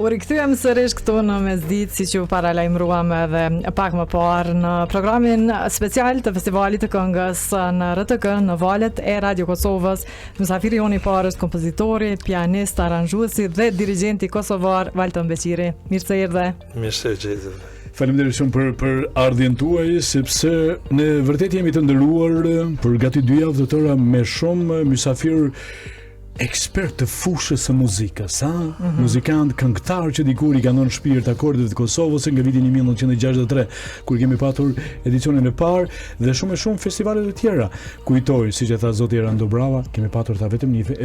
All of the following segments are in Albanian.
U rikthyem sërish këtu në mesditë, siç ju paralajmëruam edhe pak më parë në programin special të Festivalit të Këngës në RTK në valët e Radio Kosovës. Mysafiri jonë i parë është kompozitori, pianist, aranxhuesi dhe dirigjenti kosovar Valton Beqiri. Mirë se erdhe. Mirë se gjeti. Faleminderit shumë për ardhjen tuaj, sepse ne vërtet jemi të nderuar për gati 2 javë të tëra me shumë mysafir ekspert të fushës së muzikës, muzikant, këngëtar që dikur i kanë dhënë shpirt akordet të Kosovës nga viti 1963, kur kemi patur edicionin e parë dhe shumë festivale të tjera. Kujtoj, siç e tha zoti Erando Brava, kemi patur vetëm një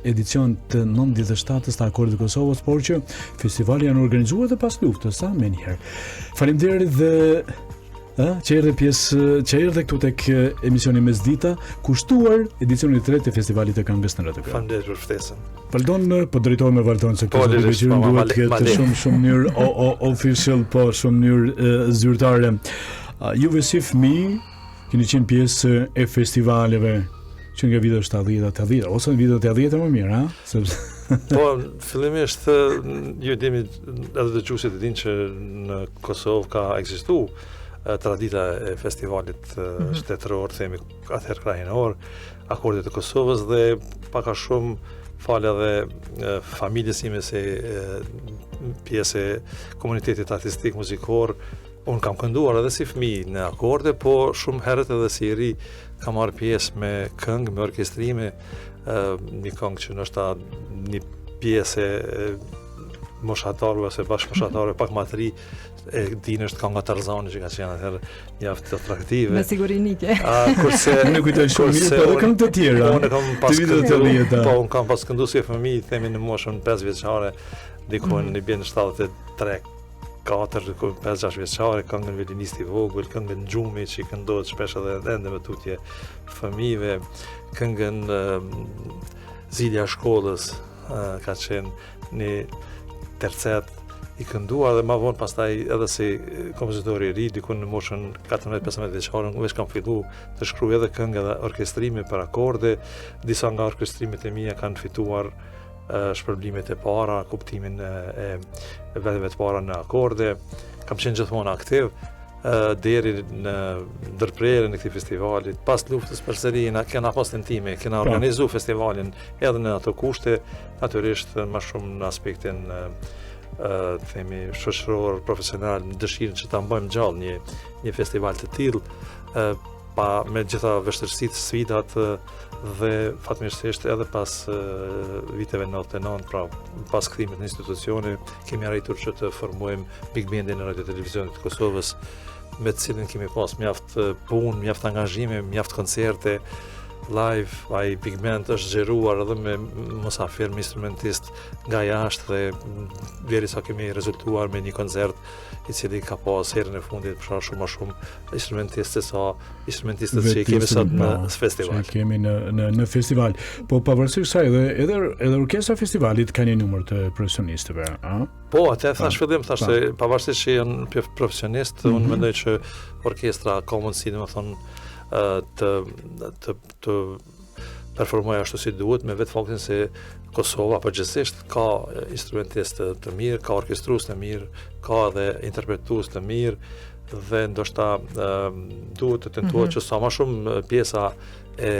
edicion të 97-s të akordit të Kosovës, por që festivali janë organizuar dhe pas luftës, me njëherë. Faleminderit dhe që erdhe këtu tek emisioni Mesdita, kushtuar edicionin e 3 të Festivalit të Këngës në RTK. Faleminderit për ftesën. Valdon, po drejtohem me Valdon se këtë Beqiri duhet të ketë shumë mënyrë official, po shumë mënyrë zyrtare. Juve si fëmijë keni qenë pjesë e festivaleve që nga vitet 70 ose në vitet 80 më mirë, sepse po, fillimisht ju dimi edhe dëgjuesit e dinë që në Kosovë ka ekzistuar tradita e festivalit shtetëror, themi atëherë krahinor, akordet të Kosovës dhe paka shumë falë edhe familjes ime se pjesë e komunitetit artistik muzikor. Unë kam kënduar edhe si fëmijë në akorde, po shumë herët edhe si i ri kam marrë pjesë me këngë, me orkestrime, një këngë që nështë një pjesë e moshatarëve ose bashkëmoshatarëve pak më të ri, e dinë është kënga Tarzani që ka qenë atëherë mjaft atraktive. Me siguri nike. Kurse unë kujtoj shumë mirë, po edhe këngë të tjera. Unë kam pas unë kam pas kënduar si fëmijë, themi në moshën 5 vjeçare, diku në bën 73 4, 5-6 vjeçare, këngën violinisti i vogël, këngën Xhumi që këndohet shpesh edhe me tutje fëmijëve, këngën Zilja shkollës ka qenë një tercet i kënduar dhe ma vonë pastaj edhe si kompozitori i ri, dikun në moshën 14-15 vjeçare, unë veç kam fillu të shkruaj edhe këngë dhe orkestrime për akorde. Disa nga orkestrimet e mia kanë fituar shpërblimet e para, kuptimin e vetëve të para në akorde. Kam qenë gjithmonë aktiv deri në ndërprerjen e këtij festivali. Pas luftës përsëri kena pas tentime, kena organizuar festivalin edhe në ato kushte, natyrisht më shumë në aspektin themi shoqëror, profesional, në dëshirën që ta mbajmë gjallë një festival të tillë, pa me gjitha vështirësitë, sfidat dhe fatmirësisht edhe pas viteve 99, pra pas kthimit në institucione, kemi arritur që të formojmë Big Bandin e Radio Televizionit të Kosovës, me të cilin kemi pas mjaft punë, mjaft angazhime, mjaft koncerte live. Ai Big Band është xheruar edhe me mosafir, me instrumentist nga jashtë dhe derisa kemi rezultuar me një koncert i cili ka pas herën e fundit për shumë më shumë instrumentistë se sa instrumentistët që kemi sot në festival. Që kemi në festival. Po pavarësisht kësaj edhe orkestra e festivalit ka një numër të profesionistëve, a? Po, atë thash fillim, thash se pavarësisht që janë profesionistë, unë mendoj që orkestra ka mundësi, domethënë, të performoj ashtu si duhet, me vetë faktin se Kosova përgjithsisht ka instrumentistë të mirë, ka orkestrues të mirë, ka edhe interpretues të mirë dhe ndoshta duhet të tentohet që sa më shumë pjesa e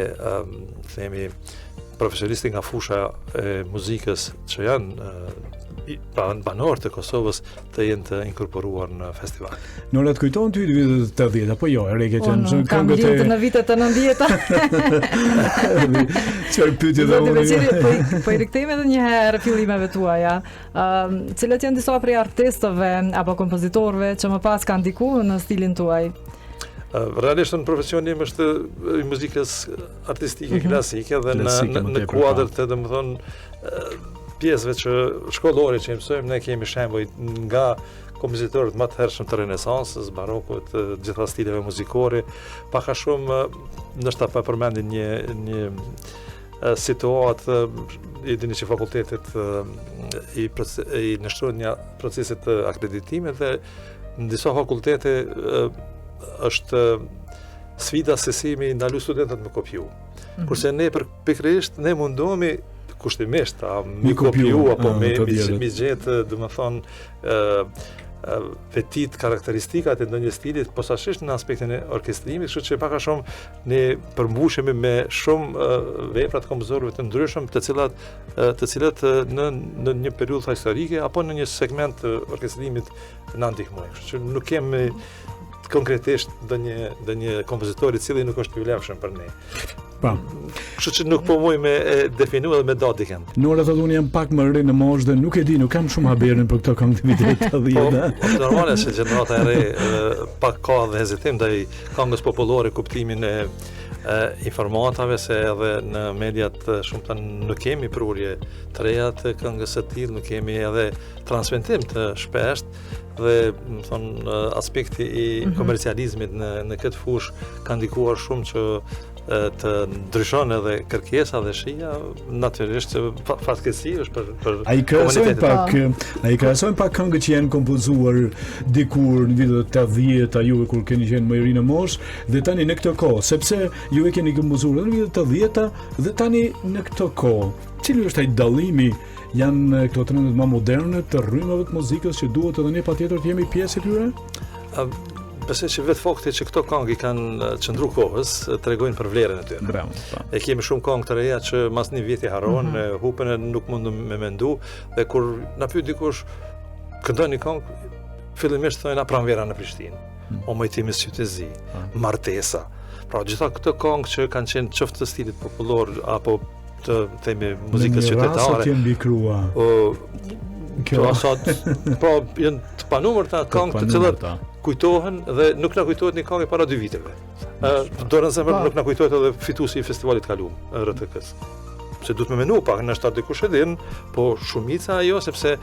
themi profesionistë nga fusha e muzikës që janë banor të Kosovës të jenë të inkorporuar në festival. Nola, të kujton ty vitet të 80 apo jo? Unë kam lidhë në vitet të 90-ta. Çfarë pyetje dhe unë? Po i rikthejmë edhe një herë fillimeve tuaja. Cilat janë disa prej artistëve apo kompozitorëve që më pas kanë ndikuar në stilin tuaj? Realisht në profesion im është i muzikës artistike klasike dhe në kuadër të domethënë pjesëve që shkollore që mësojmë, ne kemi shembuj nga kompozitorët më të hershëm të Renesansës, barokut, të gjitha stileve muzikore, paka shumë ndoshta pa përmendin një situatë, i dini që fakultetet i nështrojnë një proceset të akreditimit dhe në disa fakultete është sfida se si mi ndalu studentët me kopju. Kurse ne pikërisht ne mundohemi kushtimisht, mi kopju, apo mi gjetë, dhe më thonë, vetit karakteristikat e ndonjë stilit, posaçërisht në aspektin e orkestrimit, kështu që pak a shumë ne përmbushemi me shumë vepra të kompozorëve të ndryshëm, të cilat në një periudhë historike apo në një segment të orkestrimit na ndihmojnë. Kështu që nuk kemi konkretisht ndonjë kompozitor i cili nuk është i vlefshëm për ne. Kështu që nuk po muj me definu edhe me dadiken. Nora thotë unë jam pak më re në moshë dhe nuk e di, nuk kam shumë haberin për këto këngë të vitit të 80. Po normale se gjenerata e re pak ka dhe hezitim ndaj këngës popullore, kuptimin e informatave, se edhe në mediat shumë të nuk kemi prurje të reja të këngës së tillë, nuk kemi edhe transmetim të shpesht, dhe më thonë aspekti i komercializmit në këtë fush ka ndikuar shumë që të ndryshon edhe kërkesa dhe shija, natyrisht fatkeqësi është për komunitetin. Ai krahasojnë pak këngë që janë kompozuar dikur në vitet 80 juve kur keni qenë më i ri në moshë dhe tani në këtë kohë, sepse juve keni kompozuar në vitet 80 dhe tani në këtë kohë. Cili është ai dallimi? Janë këto trendet më moderne të rrymave të muzikës që duhet edhe ne patjetër të jemi pjesë e tyre? Besoj që vetë fakti që këto këngë i kanë qëndru kohës, tregojnë për vlerën e tyre. Bravo. E kemi shumë këngë të reja që mas një viti harron, hupën e nuk mund me mendu, dhe kur na pyet dikush këndon një këngë, fillimisht thonë pranvera në Prishtinë, o mojtimi sytezi, martesa. Pra gjitha këto këngë që kanë qenë qoftë të stilit popullor apo të themi muzikës qytetare. Në një rast që mbikrua. Pra janë të panumërta këngë të cilat kujtohen dhe nuk na kujtohet një këngë para 2 viteve. Dorën zemër nuk na kujtohet edhe fituesi i festivalit kaluam RTK-s. Se duhet me menu pak, në shtatë dikush e din, po shumica ajo, sepse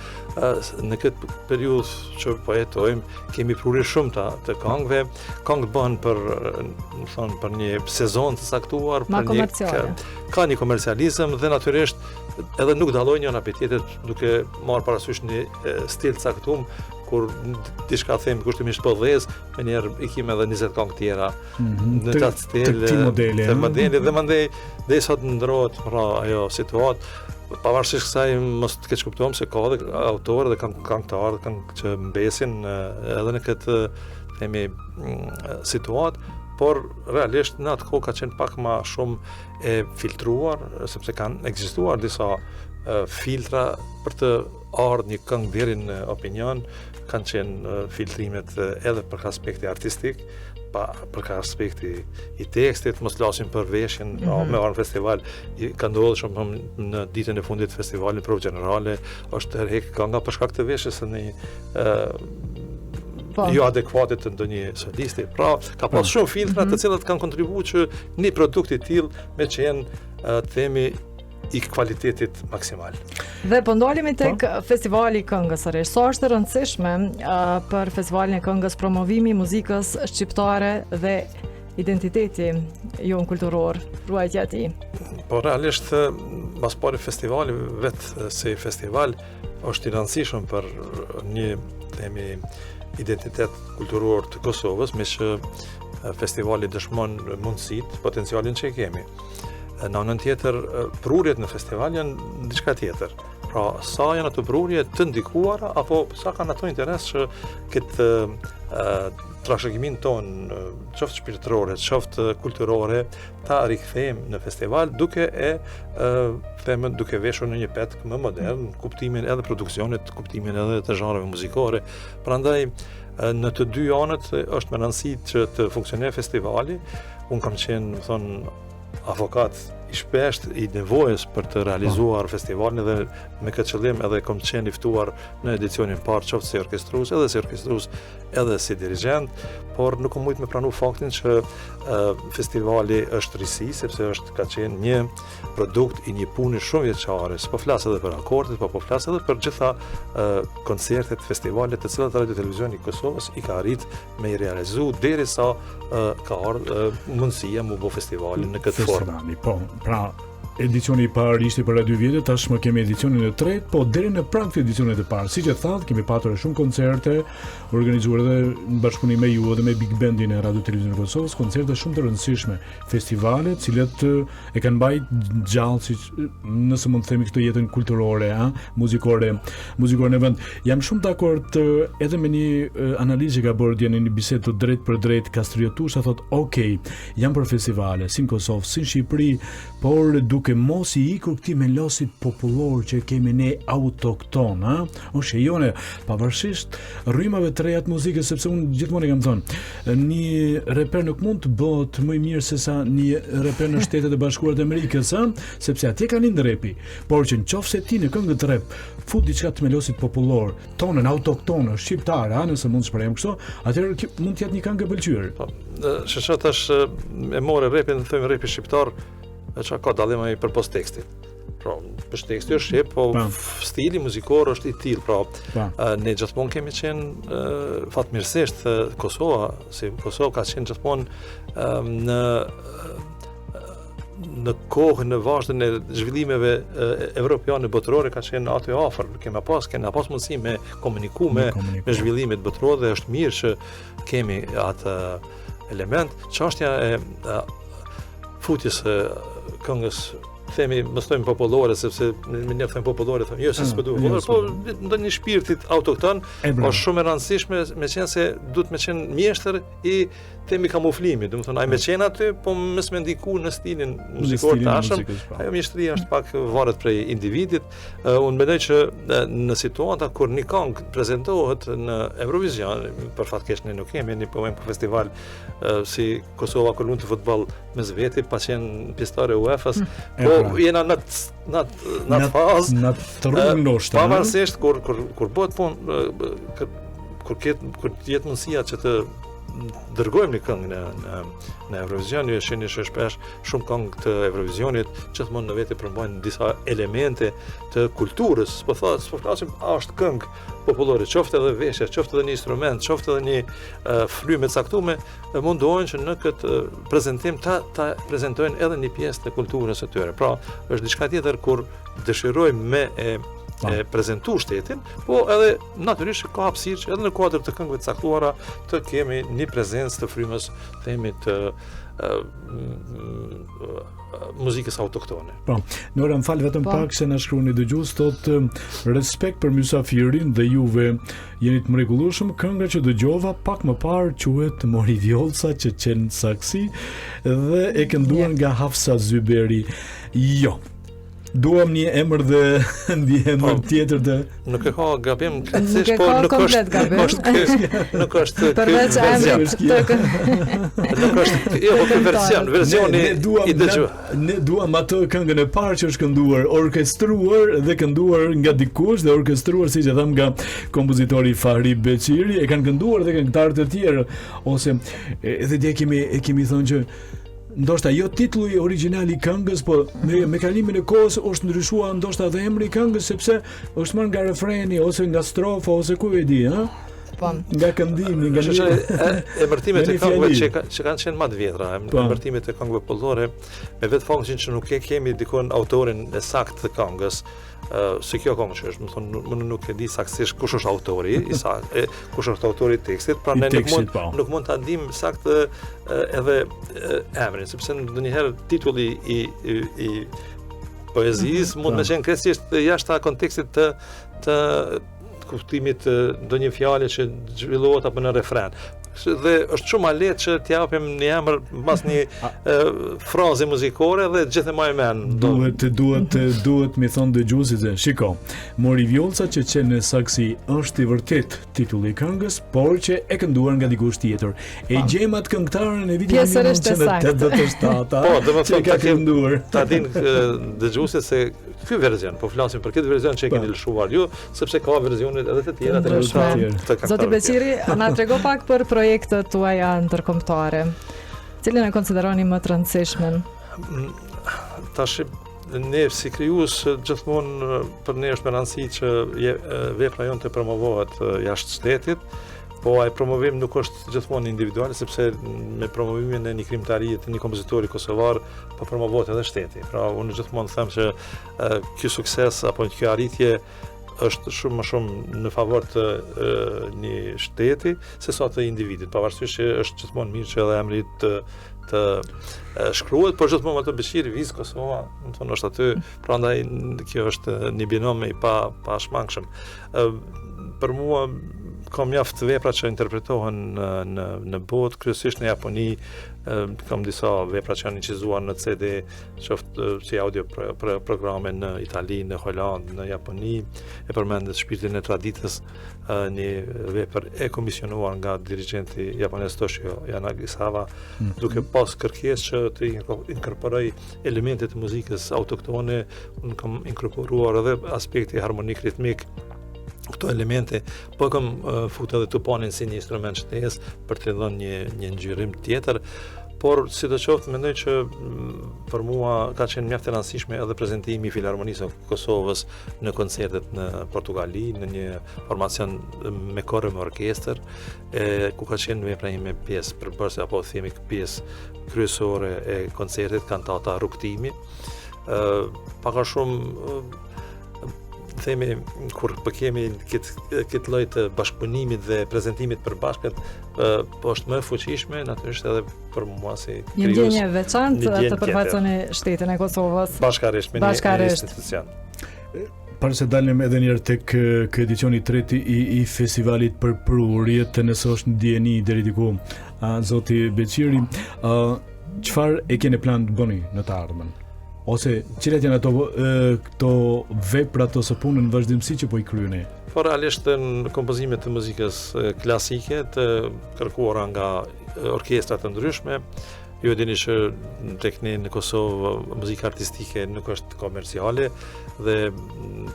në këtë periudhë që po jetojmë, kemi prurje shumë të këngëve. Këngët bëhen për një sezon të saktuar, ka një komercializëm dhe natyrisht edhe nuk dallojnë njëra prej tjetrit duke marrë parasysh një stil të caktuar, kur diçka them kushtimisht po dhez, me njerë i kime edhe 20 këngë tjera në të stil të modeli dhe mandej dhe sot ndrohet ajo situatë. Pavarësisht kësaj mos të keq kuptojmë se ka edhe autorë dhe këngëtarë që mbesin edhe në këtë themi situatë, por realisht në atë kohë ka qenë pak më shumë e filtruar, sepse kanë ekzistuar disa filtra për të ardhur një këngë deri në opinion, kanë qenë filtrimet edhe për aspekti artistik, për aspekti i tekstit, mos flasim për veshjen, me arën festival, ka ndodhur shumë në ditën e fundit të festivalit, provë gjenerale, është tërheq kënga për shkak të veshjes së një jo adekuate të ndonjë solisti. Pra, ka pas shumë filtra të cilat kanë kontribuar që një produkt i tillë me qenë themi i kvalitetit maksimal. Dhe po ndalemi tek festivali i këngës së re. Sa është e rëndësishme për festivalin e këngës promovimi i muzikës shqiptare dhe identiteti jon kulturor, ruajtja e tij? Po realisht pas pari festivali vetë si festival është i rëndësishëm për një themi identitet kulturor të Kosovës, me që festivali dëshmon mundësitë, potencialin që e kemi. Në anën tjetër, prurjet në festival janë diçka tjetër. Pra, sa janë ato prurje të ndikuara, apo sa kanë ato interes që këtë trashëgimin tonë, qoftë shpirtërore, qoftë kulturore, ta rikthejmë në festival duke duke veshur në një petkë më modern, kuptimin edhe produksionit, kuptimin edhe të zhanreve muzikore. Prandaj, në të dy anët është me rëndësi që të funksionojë festivali. Unë kam qenë, avokat i shpesht i nevojës për të realizuar festivalin dhe me këtë qëllim edhe kam qenë i ftuar në edicionin parë qoftë si orkestrues edhe si dirigent, por nuk kam mujt me pranu faktin që festivali është risi, sepse ka qenë një produkt i një pune shumë vjeçare. Po flas edhe për akordet, po flas edhe për gjitha koncertet, festivalet të cilat Radio Televizioni i Kosovës i ka arrit me i realizu derisa ka ardhur mundësia mu bo festivalin në këtë formë. Po, pra edicioni I parë ishte para 2 vjetë, tashmë kemi edicionin e tretë, po deri në pranë këtij edicionit të parë. Siç e thatë, kemi patur shumë koncerte organizuar edhe në bashkëpunim me ju dhe me Big Bandin e Radio Televizionit të Kosovës, koncerte shumë të rëndësishme, festivale, të cilat e kanë mbajtur gjallë, siç nëse mund të themi këtë jetën kulturore, muzikore në vend. Jam shumë dakord edhe me një analizë që ka bërë dje në një bisedë të drejtë për drejtë Kastriatush, thotë, "Ok, jam për festivale, si në Kosovë, si në Shqipëri, por duke mos I ikur këtij melosit popullor që kemi ne autokton, ose jone, pavarësisht rrymave të reja të muzikës, sepse unë gjithmonë e kam thënë, një reper nuk mund të bëhet më I mirë se sa një reper në Shtetet e Bashkuara të Amerikës, sepse atje ka lind repi, por që nëse ti në këngë të rap fut diçka të melosit popullor, tonën autoktone, shqiptare, nëse mund të shprehem kështu, atëherë mund të jetë një këngë e pëlqyer. Po, shësha tash e more rapin, thëmë rapi shqiptar, që ka dallim ai përpos tekstit. Pra, për teksti është shqip, po stili muzikor është I tillë, pra. Ne gjithmonë kemi qenë fatmirësisht Kosova, si Kosova ka qenë gjithmonë në kohën në vazhdën e zhvillimeve evropiane botërore ka qenë aty afër, kena pas mundësi me komuniku me zhvillimet botërore dhe është mirë që kemi atë element. Çështja e futjes këngës themi, mos themi popullore, sepse ne themi popullore, themi, jo se s'po duhet, po ndonjë shpirtit autokton, është shumë e rëndësishme, meqense duhet me qenë mjeshtër I themi kamuflimit, do të thonë ai me qenë aty, po mos me ndiku në stilin muzikor të tashëm. Ajo mjeshtria është pak varet prej individit. Unë mendoj që në situata kur një këngë prezantohet në Eurovision, për fat keq ne nuk kemi një po për festival si Kosova kur lund të futboll me zveti, pa qenë pjesëtare UEFA-s, po jena në fazë në të rrugë ndoshta. Pavarësisht kur bëhet punë, kur jetë mundësia që të dërgojmë një këngë në Eurovision, ju e shihni shpesh shumë këngë të Eurovisionit gjithmonë në vetë përmbajnë disa elemente të kulturës. Po flasim është këngë popullore, qoftë edhe veshje, qoftë edhe një instrument, qoftë edhe një frymë të caktuar, mundohen që në këtë prezantim ta prezantojnë edhe një pjesë të kulturës së tyre. Pra, është diçka tjetër kur dëshirojmë me e prezentu shtetin, po edhe natyrisht ka hapësirë që edhe në kuadër të këngëve të caktuara të kemi një prezencë të frymës, themi të muzikës autoktone. Po, Nora më fal vetëm pak se na shkruani dëgjues, thotë respekt për mysafirin dhe juve jeni të mrekullueshëm, kënga që dëgjova pak më parë quhet Mori Vjollca që qen saksi dhe e kënduar nga Hafsa Zyberi. Jo. Duam një emër dhe një emër tjetër të... Nuk e ka gabim, po nuk është përveç emrit nuk është, jo, po versioni I dëgjuar. Ne duam atë këngën e parë që është kënduar, orkestruar dhe kënduar nga dikush dhe orkestruar siç e tham nga kompozitori Fahri Beqiri, e kanë kënduar dhe këngëtarë të tjerë, ose edhe dje kemi thënë që ndoshta jo titulli origjinal I këngës, po me kalimin e kohës është ndryshuar ndoshta edhe emri I këngës sepse është marrë nga refreni ose nga strofa ose ku e di, nga këndimi, nga emërtimet e këngëve që kanë qenë më të vjetra, emërtimet e këngëve popullore, me vetë faktin që nuk e kemi dikon autorin e saktë të këngës, se kjo këngë që është, më nuk e di saktësisht kush është autori, kush është autori I tekstit, pra ne nuk mund ta dim saktë edhe emrin, sepse ndonjëherë titulli I poezisë mund të qenë krejtësisht jashtë kontekstit të kuptimit ndonjë fjale që zhvillohet apo në refren. Dhe është shumë lehtë që t'japim një emër mbas një fraze muzikore dhe gjithë më e men. Duhet mi thon dëgjuesit, shiko, Mori Vjollca që qen në saksi është I vërtet titulli I këngës, por që e kënduar nga dikush tjetër. E gjejmë atë këngëtarën e vitit 1987. Po, domethënë ka kënduar. Ta dinë dëgjuesit se ky version, po flasim për këtë version që e keni lëshuar ju, sepse ka versione edhe të tjera të lëshuara. Zoti Beqiri, na trego pak për projektet tuaja ndërkombëtare. Cilin e konsideroni më të rëndësishmen? Tash ne si krijues gjithmonë për ne është me rëndësi që vepra jonë të promovohet jashtë shtetit. Po ai promovim nuk është gjithmonë individual, sepse me promovimin e një krimtarie të një kompozitori kosovar po promovohet edhe shteti. Pra unë gjithmonë them që ky sukses apo kjo arritje është shumë më shumë në favor të një shteti se sa të individit, pavarësisht që është gjithmonë mirë që edhe emri të shkruhet, por gjithmonë ato beqiri vizë Kosova, më thonë është aty, prandaj kjo është një binom i pa shmangshëm. Për mua kam mjaft vepra që interpretohen në botë, kryesisht në Japoni, kam disa vepra që janë incizuar në CD, qoftë si audio programe në Itali, në Holandë, në Japoni, e përmendet Shpirtin e traditës, një vepër e komisionuar nga dirigjenti japonez Toshio Yanagisawa, duke pas kërkesë që të inkorporoj elemente të muzikës autoktone, unë kam inkorporuar edhe aspekti harmonik ritmik, këto elemente, po kam futur edhe tupanin si një instrument shtesë për të dhënë një ngjyrim tjetër, por sidoqoftë mendoj që për mua ka qenë mjaft e rëndësishme edhe prezantimi i Filharmonisë së Kosovës në koncertet në Portugali, në një formacion me kor me orkestër, ku ka qenë vepra ime pjesë përbërëse apo themi pjesë kryesore e koncertit, kantata Rrugtimi. Pak a shumë themi kur kemi këtë lloj të bashkëpunimit dhe prezantimit përbashkët, po është më e fuqishme natyrisht edhe për mua si një ndjenjë veçantë të përfaqësoni shtetin e Kosovës bashkërisht me një institucion. Para se dalim edhe njërë tek ky edicioni i tretë i festivalit për prurjet, nëse është ndjeni deri diku, zoti Beqiri, çfarë e keni plan të bëni në të ardhmen? Ose cilat janë këto vepra ose punën vazhdimsi që po i kryeni? Po realisht në kompozimet të muzikës klasike të kërkuara nga orkestra të ndryshme. Ju e dini që tek ne në Kosovë muzika artistike nuk është komerciale dhe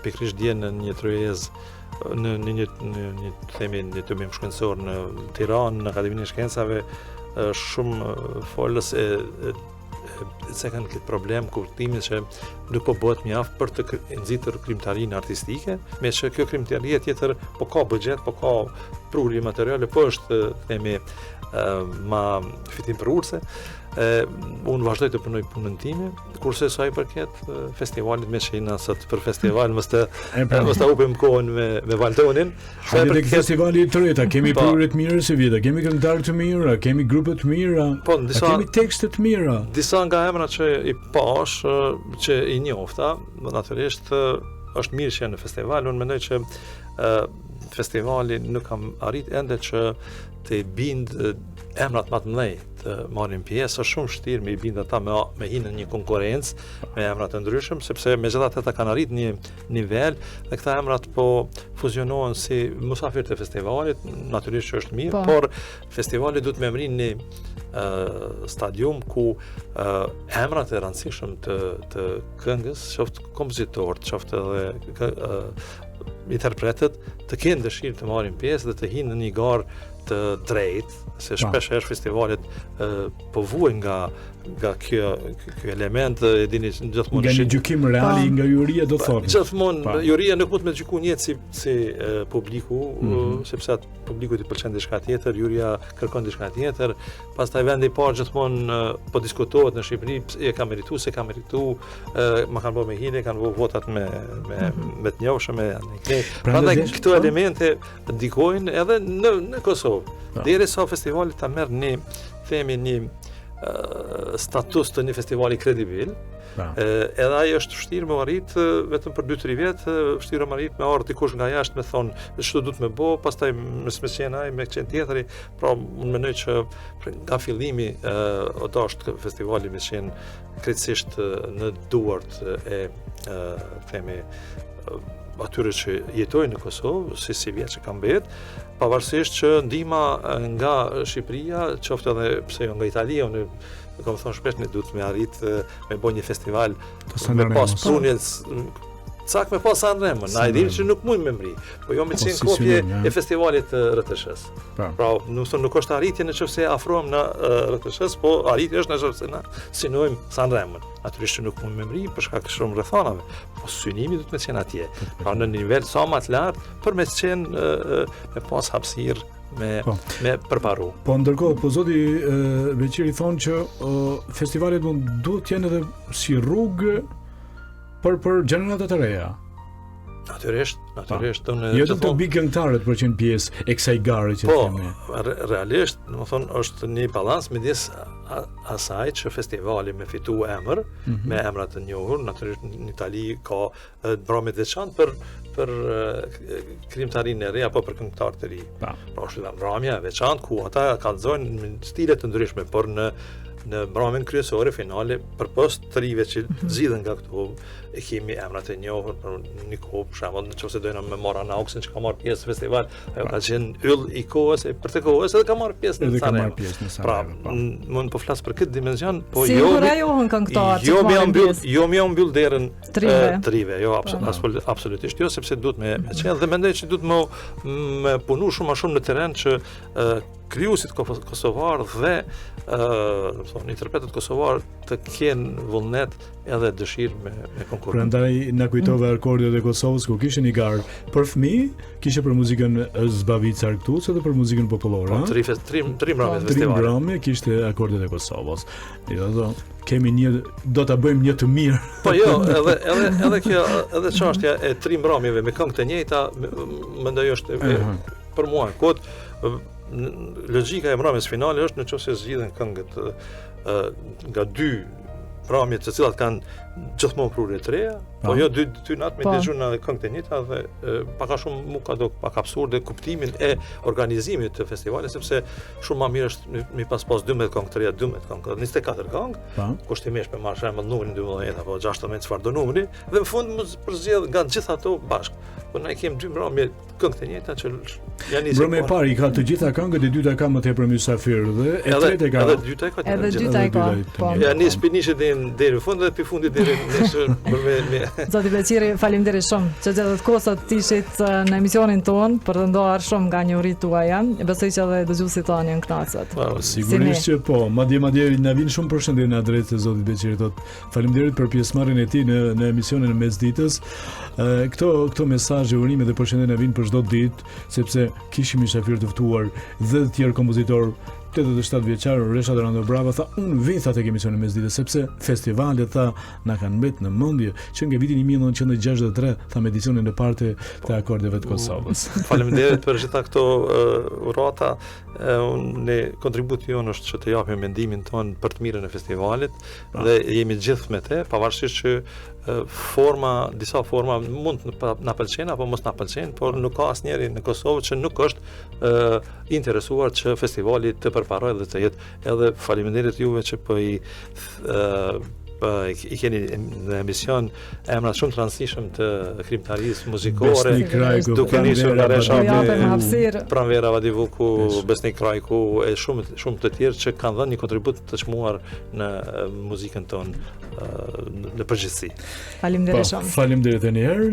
pikërisht dje në një tryezë në një themi një tëmim shkencor në Tiranë, në Akademinë e Shkencave, shumë folës se kanë këtë problem kuptimin që nuk po bëhet mjaft për të nxitur krimtarinë artistike, me që kjo krimtarie tjetër po ka buxhet, po ka prurje materiale, po është themi ma fitim përurse. Unë vazhdoj të punoj punën time, kurse sa i përket festivalit me që jena sot për festival, mos ta upim kohën me Valtonin. Tek festivali i tretë, kemi prurje të mira si vjeta, kemi këngëtarë të mirë, kemi grupe të mira, kemi tekste të mira. Disa nga emrat që i pash, që i njofta, natyrisht është mirë që janë në festival. Unë mendoj që festivali nuk kam arrit ende që të bind emrat më të mëdhenj të marrin pjesë, është shumë vështirë me i bind ata me hinë në një konkurrencë me emra të ndryshëm, sepse megjithatë ata kanë arrit një nivel dhe këta emrat po fuzionohen si musafir të festivalit, natyrisht që është mirë, por festivali duhet me emrin një stadium ku emrat e rëndësishëm të këngës, qoftë kompozitorët, qoftë edhe interpretët, të kenë dëshirë të marrin pjesë dhe të hinë në një garë të drejtë, se shpesh herë festivalet po vuajnë nga kjo element, e dini gjithmonë nga një gjykim reali nga juria do thonë. Gjithmonë juria nuk mund të gjykojë njëtë si publiku, sepse atë publiku i pëlqen diçka tjetër, juria kërkon diçka tjetër, pastaj vendi i parë gjithmonë po diskutohet në Shqipëri, e ka merituar, se ka merituar, ma kanë bërë me hile, kanë bërë votat me të njohshëm, prandaj këto elemente ndikojnë edhe në Kosovë. Derisa festivali ta merr një status të një festivali kredibil, edhe ai është vështirë me arrit vetëm për 2-3 vjet, vështirë me arrit me ardh dikush nga jashtë me thonë ç'do duhet me bë, pastaj me qenë ai me qenë tjetri, pra unë mendoj që nga fillimi është festivali me qenë krejtësisht në duart e themi atyre që jetojnë në Kosovë, si vjet që kam mbet, pavarësisht që ndihma nga Shqipëria, qoftë edhe pse jo nga Italia, unë kam thonë shpesh ne duhet me arrit me bëj një festival me pas prunjes cak me pas Sanremën, na e dini që nuk mund me mri, po jo me qenë kopje e festivalit të RTS-s. Pra, nuk është arritje në qofse afrohem në RTS-s, po arritje është në qofse na synojmë Sanremën. Natyrisht që nuk mund me mri për shkak shumë rrethanave, po synimi do të me qenë atje. Pra në nivel sa më të lartë për me qenë me pas hapësirë me përparu. Po ndërkohë, po zoti Beqiri thonë që festivalet duhet të jenë edhe si rrugë për gjenerat të reja. Natyrisht. Jo të big këngëtarët për qenë pjesë e kësaj gare që themi. Po, realisht, do të thonë, është një balans midis asaj që festivali me fitu emër, me emrat të njohur, natyrisht në Itali ka brame të veçantë për krimtarinë e re apo për këngëtarët e ri. Pra është bramja e veçantë ku ata kallëzojnë në stile të ndryshme, por në bramën kryesore finale përpos të rive që zgjidhen nga këtu e kemi emrat e njohur për një kohë për shembull nëse dojna me Mara Nauksin që ka marrë pjesë në festival, ajo ka qenë yll i kohës e për të kohës edhe ka marrë pjesë në Sanremo. Pra, mund po flas për këtë dimension, po jo më mbyll derën trive, jo absolutisht jo, sepse duhet me qenë dhe mendoj që duhet me punu shumë më shumë në terren që krijuesit kosovar dhe interpretët kosovar të kenë vullnet edhe dëshirë me konkurrent. Prandaj na kujtove akordet e Kosovës ku kishte një garë për fëmijë, kishte për muzikën Zbavica Arktuz edhe për muzikën popullore. Tri mbrëmje festival. Tri mbrëmje kishte akordet e Kosovës. Kemi do ta bëjmë një të mirë. Po jo, edhe kjo edhe çështja e tri mbrëmjeve me këngë të njëjta mendoj është për mua kot logjika e mbrëmjes finale është nëse zgjidhen këngët nga dy mbrëmje të cilat kanë gjithmonë prurje të reja, po jo dy natë me dëgjuna dhe këngë të njëjta dhe pak a shumë mu ka do pak absurde kuptimin e organizimit të festivalit, sepse shumë më mirë është mi pas 12 këngë të reja, 12 këngë, 24 këngë, kushtimisht me marrë shembull numrin 12 apo 16 çfarë do numri, dhe në fund më përzgjedh nga gjithë ato bashkë. Po ne kemi dy mbrëmje këngë të njëjta që janë nisur. Mbrëmja e parë ka të gjitha këngët, e dyta ka më tepër mysafir dhe e treta ka. Edhe dyta e ka. Ja nis pinishë deri në fund dhe pi fundit deri Zoti Beqiri, faleminderit shumë që gjetët kohë të ishit në emisionin ton për të ndoar shumë nga njohuritë tuaja. Besoj që edhe dëgjuesit tanë janë kënaqur. Sigurisht që po, madje na vin shumë përshëndetje në adresë të Zotit Beqiri. Faleminderit për pjesëmarrjen e tij në emisionin e mesditës. Këto mesazhe, urime dhe përshëndetje na vijnë për çdo ditë, sepse kishim mysafir të ftuar dhe të tjerë kompozitorë 87 vjeçar Resha Dorando Brava tha unë vi tha tek emisioni mesdite sepse festivalet tha na kanë mbet në mendje që nga viti 1963 tha me edicionin e parë të akordeve të Kosovës. Faleminderit për gjitha këto urata. Ne kontributi jonë është që të japim mendimin ton për të mirën e festivalit dhe jemi gjithë me te, pavarësisht që disa forma mund na pëlqejnë apo mos na pëlqejnë, por nuk ka asnjëri në Kosovë që nuk është interesuar që festivali të përparojë dhe të jetë. Edhe faleminderit juve që po i keni në emision emrat shumë të rëndësishëm të krimtarisë muzikore, duke nisur nga Resha Pranvera Vadivuku, Besnik Krajku e shumë të tjerë që kanë dhënë një kontribut të çmuar në muzikën tonë në përgjithësi. Faleminderit shumë. Faleminderit edhe një herë.